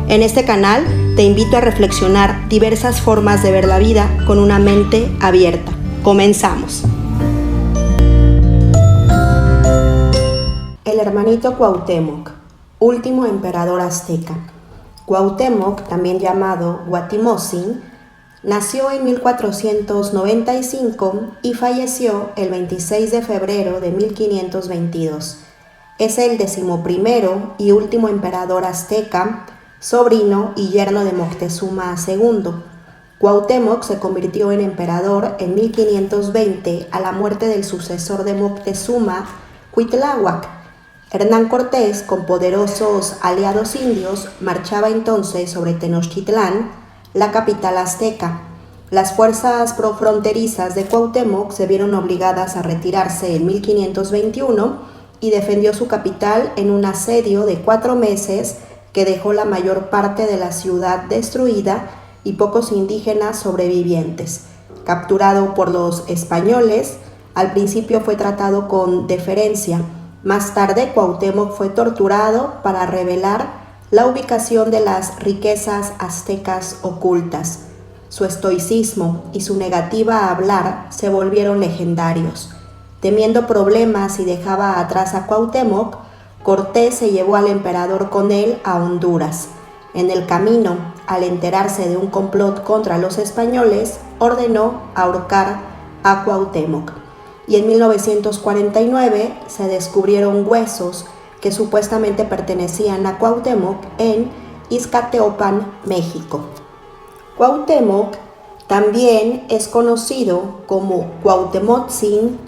En este canal te invito a reflexionar diversas formas de ver la vida con una mente abierta. Comenzamos. El hermanito Cuauhtémoc, último emperador azteca. Cuauhtémoc, también llamado Guatimozin, nació en 1495 y falleció el 26 de febrero de 1522. Es el 11º y último emperador azteca, sobrino y yerno de Moctezuma II. Cuauhtémoc se convirtió en emperador en 1520 a la muerte del sucesor de Moctezuma, Cuitláhuac. Hernán Cortés, con poderosos aliados indios, marchaba entonces sobre Tenochtitlán, la capital azteca. Las fuerzas profronterizas de Cuauhtémoc se vieron obligadas a retirarse en 1521 y defendió su capital en un asedio de 4 meses que dejó la mayor parte de la ciudad destruida y pocos indígenas sobrevivientes. Capturado por los españoles, al principio fue tratado con deferencia. Más tarde, Cuauhtémoc fue torturado para revelar la ubicación de las riquezas aztecas ocultas. Su estoicismo y su negativa a hablar se volvieron legendarios. Temiendo problemas y dejaba atrás a Cuauhtémoc, Cortés se llevó al emperador con él a Honduras. En el camino, al enterarse de un complot contra los españoles, ordenó ahorcar a Cuauhtémoc. Y en 1949 se descubrieron huesos que supuestamente pertenecían a Cuauhtémoc en Ixcateopan, México. Cuauhtémoc también es conocido como Cuauhtémotzin,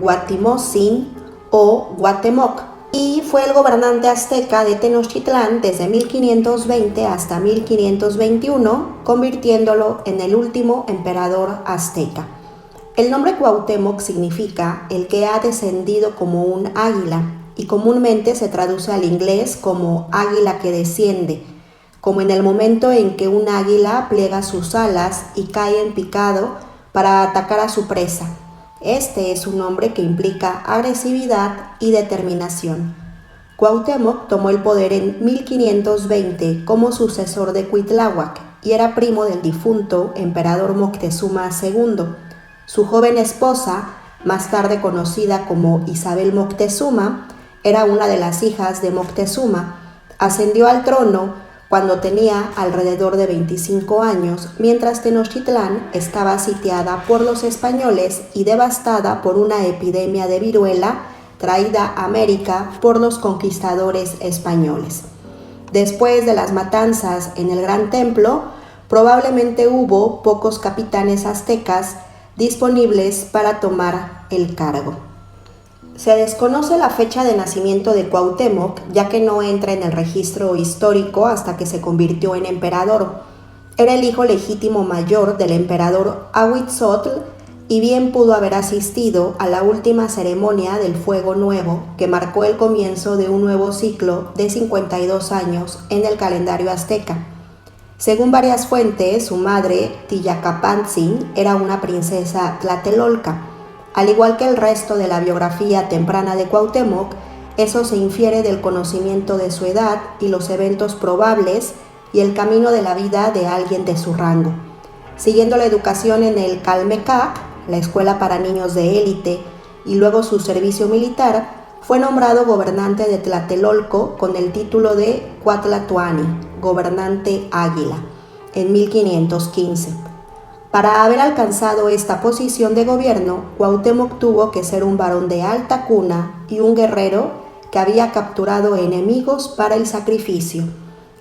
Guatimozin o Guatemoc, y fue el gobernante azteca de Tenochtitlán desde 1520 hasta 1521, convirtiéndolo en el último emperador azteca. El nombre Cuauhtémoc significa el que ha descendido como un águila y comúnmente se traduce al inglés como águila que desciende, como en el momento en que un águila pliega sus alas y cae en picado para atacar a su presa. Este es un nombre que implica agresividad y determinación. Cuauhtémoc tomó el poder en 1520 como sucesor de Cuitláhuac y era primo del difunto emperador Moctezuma II. Su joven esposa, más tarde conocida como Isabel Moctezuma, era una de las hijas de Moctezuma. Ascendió al trono cuando tenía alrededor de 25 años, mientras Tenochtitlán estaba sitiada por los españoles y devastada por una epidemia de viruela traída a América por los conquistadores españoles. Después de las matanzas en el Gran Templo, probablemente hubo pocos capitanes aztecas disponibles para tomar el cargo. Se desconoce la fecha de nacimiento de Cuauhtémoc, ya que no entra en el registro histórico hasta que se convirtió en emperador. Era el hijo legítimo mayor del emperador Ahuitzotl y bien pudo haber asistido a la última ceremonia del Fuego Nuevo, que marcó el comienzo de un nuevo ciclo de 52 años en el calendario azteca. Según varias fuentes, su madre, Tillacapantzin, era una princesa tlatelolca. Al igual que el resto de la biografía temprana de Cuauhtémoc, eso se infiere del conocimiento de su edad y los eventos probables y el camino de la vida de alguien de su rango. Siguiendo la educación en el Calmecac, la escuela para niños de élite, y luego su servicio militar, fue nombrado gobernante de Tlatelolco con el título de Cuatlatoani, gobernante águila, en 1515. Para haber alcanzado esta posición de gobierno, Cuauhtémoc tuvo que ser un varón de alta cuna y un guerrero que había capturado enemigos para el sacrificio.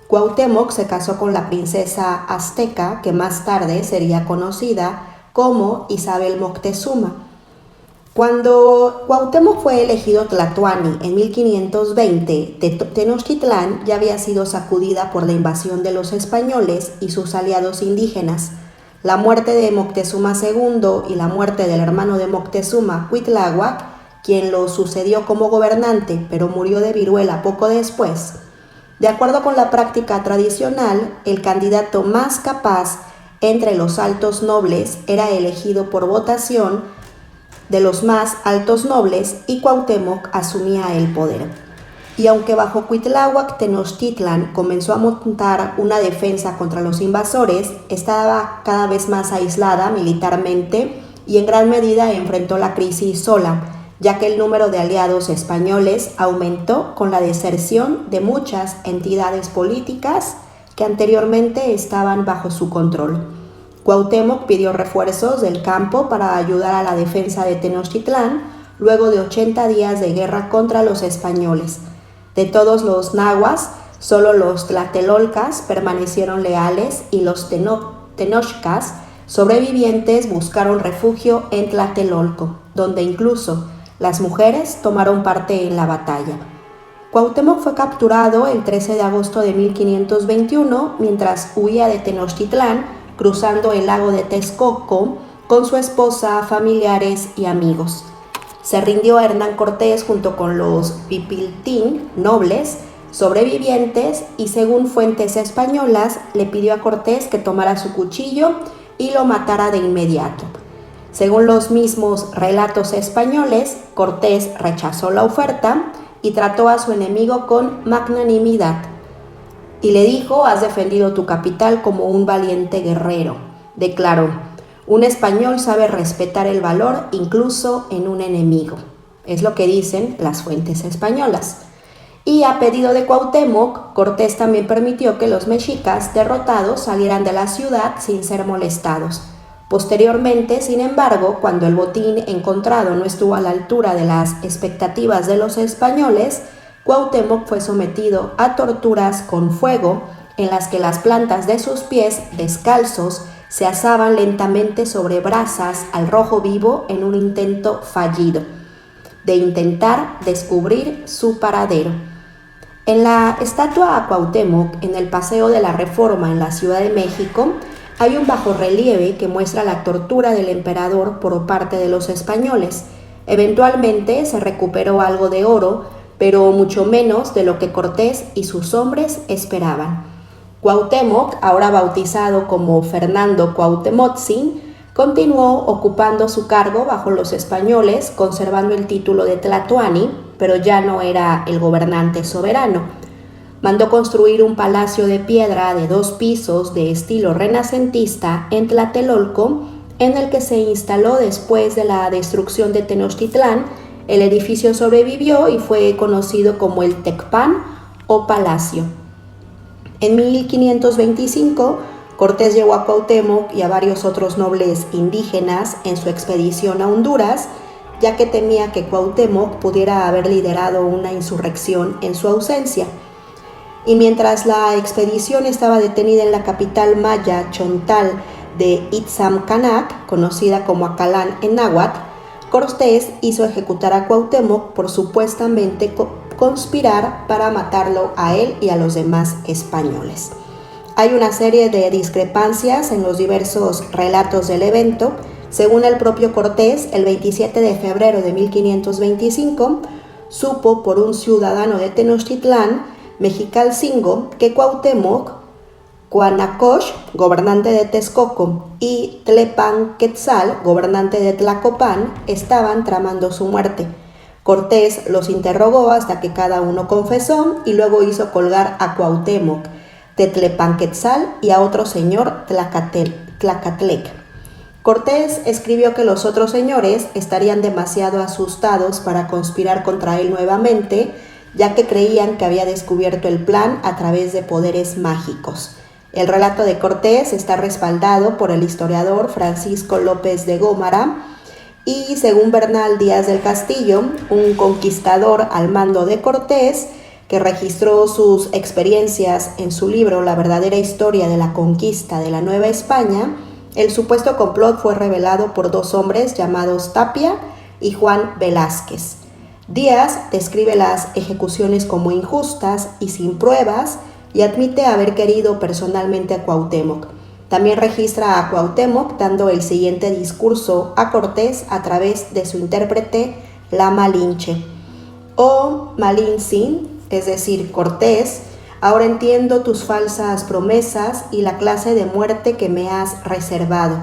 Cuauhtémoc se casó con la princesa azteca que más tarde sería conocida como Isabel Moctezuma. Cuando Cuauhtémoc fue elegido Tlatoani en 1520, Tenochtitlán ya había sido sacudida por la invasión de los españoles y sus aliados indígenas. La muerte de Moctezuma II y la muerte del hermano de Moctezuma, Cuitláhuac, quien lo sucedió como gobernante, pero murió de viruela poco después. De acuerdo con la práctica tradicional, el candidato más capaz entre los altos nobles era elegido por votación de los más altos nobles y Cuauhtémoc asumía el poder. Y aunque bajo Cuitláhuac Tenochtitlan comenzó a montar una defensa contra los invasores, estaba cada vez más aislada militarmente y en gran medida enfrentó la crisis sola, ya que el número de aliados españoles aumentó con la deserción de muchas entidades políticas que anteriormente estaban bajo su control. Cuauhtémoc pidió refuerzos del campo para ayudar a la defensa de Tenochtitlán luego de 80 días de guerra contra los españoles. De todos los nahuas, solo los tlatelolcas permanecieron leales y los tenochcas sobrevivientes buscaron refugio en Tlatelolco, donde incluso las mujeres tomaron parte en la batalla. Cuauhtémoc fue capturado el 13 de agosto de 1521 mientras huía de Tenochtitlán, cruzando el lago de Texcoco con su esposa, familiares y amigos. Se rindió a Hernán Cortés junto con los pipiltín, nobles, sobrevivientes, y según fuentes españolas, le pidió a Cortés que tomara su cuchillo y lo matara de inmediato. Según los mismos relatos españoles, Cortés rechazó la oferta y trató a su enemigo con magnanimidad. Y le dijo: «Has defendido tu capital como un valiente guerrero», declaró. «Un español sabe respetar el valor incluso en un enemigo». Es lo que dicen las fuentes españolas. Y a pedido de Cuauhtémoc, Cortés también permitió que los mexicas derrotados salieran de la ciudad sin ser molestados. Posteriormente, sin embargo, cuando el botín encontrado no estuvo a la altura de las expectativas de los españoles, Cuauhtémoc fue sometido a torturas con fuego en las que las plantas de sus pies descalzos se asaban lentamente sobre brasas al rojo vivo en un intento fallido de intentar descubrir su paradero. En la estatua a Cuauhtémoc, en el Paseo de la Reforma en la Ciudad de México, hay un bajorrelieve que muestra la tortura del emperador por parte de los españoles. Eventualmente se recuperó algo de oro, pero mucho menos de lo que Cortés y sus hombres esperaban. Cuauhtémoc, ahora bautizado como Fernando Cuauhtémotzin, continuó ocupando su cargo bajo los españoles, conservando el título de Tlatoani, pero ya no era el gobernante soberano. Mandó construir un palacio de piedra de 2 pisos de estilo renacentista en Tlatelolco, en el que se instaló después de la destrucción de Tenochtitlán. El edificio sobrevivió y fue conocido como el Tecpan o Palacio. En 1525, Cortés llevó a Cuauhtémoc y a varios otros nobles indígenas en su expedición a Honduras, ya que temía que Cuauhtémoc pudiera haber liderado una insurrección en su ausencia. Y mientras la expedición estaba detenida en la capital maya chontal de Itzamcanac, conocida como Acalán en náhuatl, Cortés hizo ejecutar a Cuauhtémoc por supuestamente conspirar para matarlo a él y a los demás españoles. Hay una serie de discrepancias en los diversos relatos del evento. Según el propio Cortés, el 27 de febrero de 1525, supo por un ciudadano de Tenochtitlán, Mexicalcingo, que Cuauhtémoc, Cuanacosh, gobernante de Texcoco, y Tlepanquetzal, gobernante de Tlacopan, estaban tramando su muerte. Cortés los interrogó hasta que cada uno confesó y luego hizo colgar a Cuauhtémoc, Tlepanquetzal y a otro señor Tlacatlec. Cortés escribió que los otros señores estarían demasiado asustados para conspirar contra él nuevamente, ya que creían que había descubierto el plan a través de poderes mágicos. El relato de Cortés está respaldado por el historiador Francisco López de Gómara y, según Bernal Díaz del Castillo, un conquistador al mando de Cortés, que registró sus experiencias en su libro La verdadera historia de la conquista de la Nueva España, el supuesto complot fue revelado por 2 hombres llamados Tapia y Juan Velázquez. Díaz describe las ejecuciones como injustas y sin pruebas y admite haber querido personalmente a Cuauhtémoc. También registra a Cuauhtémoc dando el siguiente discurso a Cortés a través de su intérprete, la Malinche. «Oh Malintzin», es decir, Cortés, «ahora entiendo tus falsas promesas y la clase de muerte que me has reservado,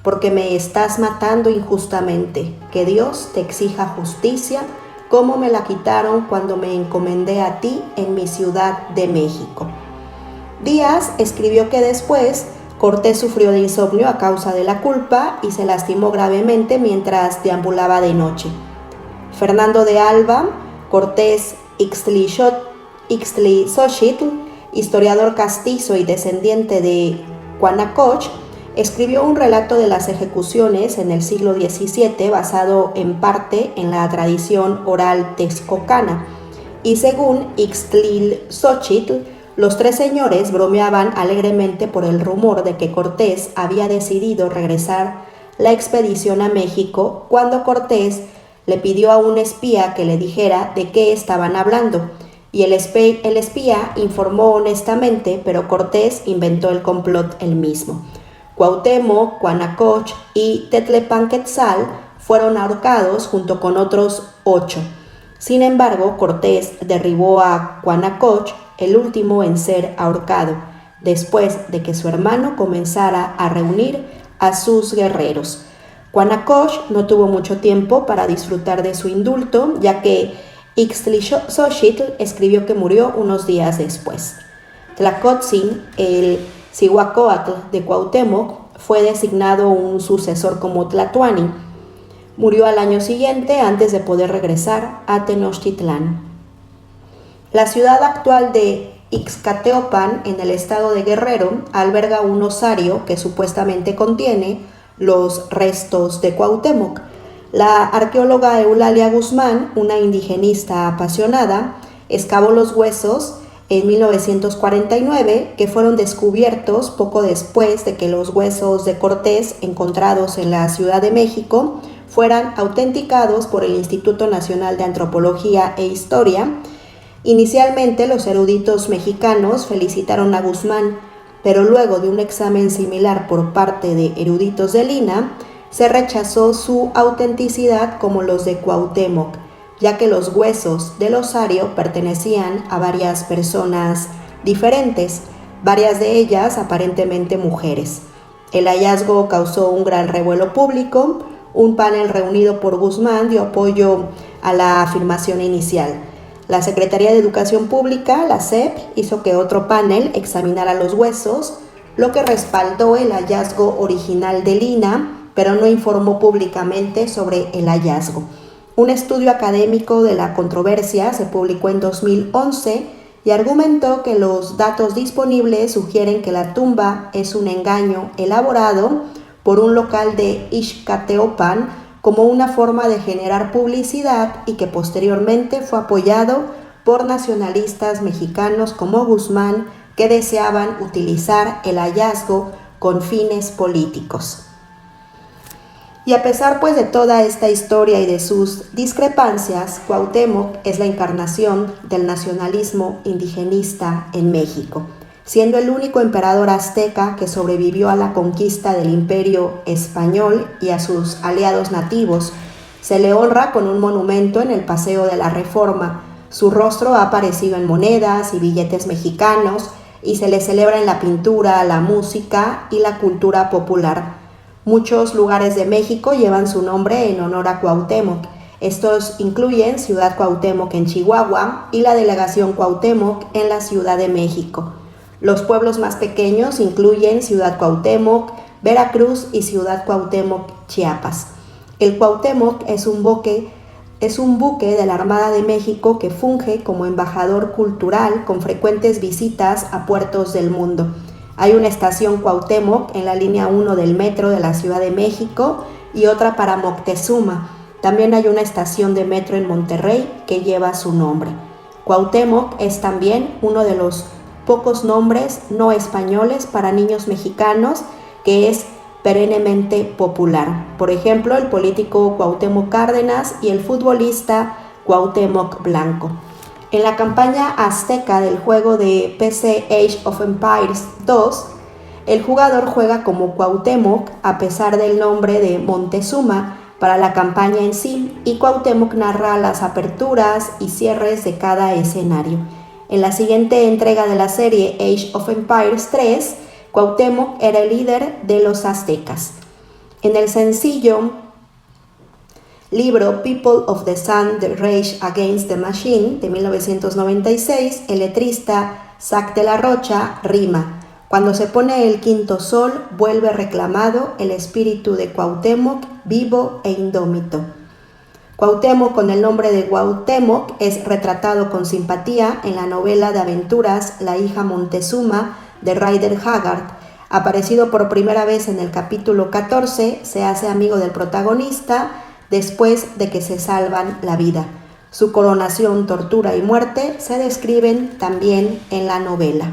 porque me estás matando injustamente. Que Dios te exija justicia cómo me la quitaron cuando me encomendé a ti en mi Ciudad de México. Díaz escribió que después Cortés sufrió de insomnio a causa de la culpa y se lastimó gravemente mientras deambulaba de noche. Fernando de Alba, Cortés Ixtlilxóchitl, historiador castizo y descendiente de Cuanacoch, escribió un relato de las ejecuciones en el siglo XVII basado en parte en la tradición oral texcocana, y según Ixtlilxóchitl, los tres señores bromeaban alegremente por el rumor de que Cortés había decidido regresar la expedición a México cuando Cortés le pidió a un espía que le dijera de qué estaban hablando, y el espía informó honestamente, pero Cortés inventó el complot él mismo. Cuauhtémoc, Cuanacoch y Tetlepanquetzal fueron ahorcados junto con otros 8. Sin embargo, Cortés derribó a Cuanacoch, el último en ser ahorcado, después de que su hermano comenzara a reunir a sus guerreros. Cuanacoch no tuvo mucho tiempo para disfrutar de su indulto, ya que Ixtlilxóchitl escribió que murió unos días después. Tlacotzin, el Cihuacóatl de Cuauhtémoc, fue designado un sucesor como Tlatoani. Murió al año siguiente antes de poder regresar a Tenochtitlán. La ciudad actual de Ixcateopan, en el estado de Guerrero, alberga un osario que supuestamente contiene los restos de Cuauhtémoc. La arqueóloga Eulalia Guzmán, una indigenista apasionada, excavó los huesos en 1949, que fueron descubiertos poco después de que los huesos de Cortés encontrados en la Ciudad de México fueran autenticados por el Instituto Nacional de Antropología e Historia. Inicialmente los eruditos mexicanos felicitaron a Guzmán, pero luego de un examen similar por parte de eruditos de Lina, se rechazó su autenticidad como los de Cuauhtémoc, ya que los huesos del osario pertenecían a varias personas diferentes, varias de ellas aparentemente mujeres. El hallazgo causó un gran revuelo público. Un panel reunido por Guzmán dio apoyo a la afirmación inicial. La Secretaría de Educación Pública, la SEP, hizo que otro panel examinara los huesos, lo que respaldó el hallazgo original de Lina, pero no informó públicamente sobre el hallazgo. Un estudio académico de la controversia se publicó en 2011 y argumentó que los datos disponibles sugieren que la tumba es un engaño elaborado por un local de Ixcateopan como una forma de generar publicidad y que posteriormente fue apoyado por nacionalistas mexicanos como Guzmán, que deseaban utilizar el hallazgo con fines políticos. Y a pesar pues de toda esta historia y de sus discrepancias, Cuauhtémoc es la encarnación del nacionalismo indigenista en México, siendo el único emperador azteca que sobrevivió a la conquista del Imperio Español y a sus aliados nativos. Se le honra con un monumento en el Paseo de la Reforma. Su rostro ha aparecido en monedas y billetes mexicanos y se le celebra en la pintura, la música y la cultura popular. Muchos lugares de México llevan su nombre en honor a Cuauhtémoc. Estos incluyen Ciudad Cuauhtémoc en Chihuahua y la Delegación Cuauhtémoc en la Ciudad de México. Los pueblos más pequeños incluyen Ciudad Cuauhtémoc, Veracruz y Ciudad Cuauhtémoc, Chiapas. El Cuauhtémoc es un buque de la Armada de México que funge como embajador cultural con frecuentes visitas a puertos del mundo. Hay una estación Cuauhtémoc en la línea 1 del metro de la Ciudad de México y otra para Moctezuma. También hay una estación de metro en Monterrey que lleva su nombre. Cuauhtémoc es también uno de los pocos nombres no españoles para niños mexicanos que es perennemente popular. Por ejemplo, el político Cuauhtémoc Cárdenas y el futbolista Cuauhtémoc Blanco. En la campaña azteca del juego de PC Age of Empires 2, el jugador juega como Cuauhtémoc a pesar del nombre de Montezuma para la campaña en sí, y Cuauhtémoc narra las aperturas y cierres de cada escenario. En la siguiente entrega de la serie Age of Empires 3, Cuauhtémoc era el líder de los aztecas. En el sencillo Libro People of the Sun, The Rage Against the Machine, de 1996, el letrista Zack de la Rocha rima: cuando se pone el quinto sol, vuelve reclamado el espíritu de Cuauhtémoc, vivo e indómito. Cuauhtémoc, con el nombre de Cuauhtémoc, es retratado con simpatía en la novela de aventuras La hija Montezuma de Rider Haggard. Aparecido por primera vez en el capítulo 14, se hace amigo del protagonista después de que se salvan la vida. Su coronación, tortura y muerte se describen también en la novela.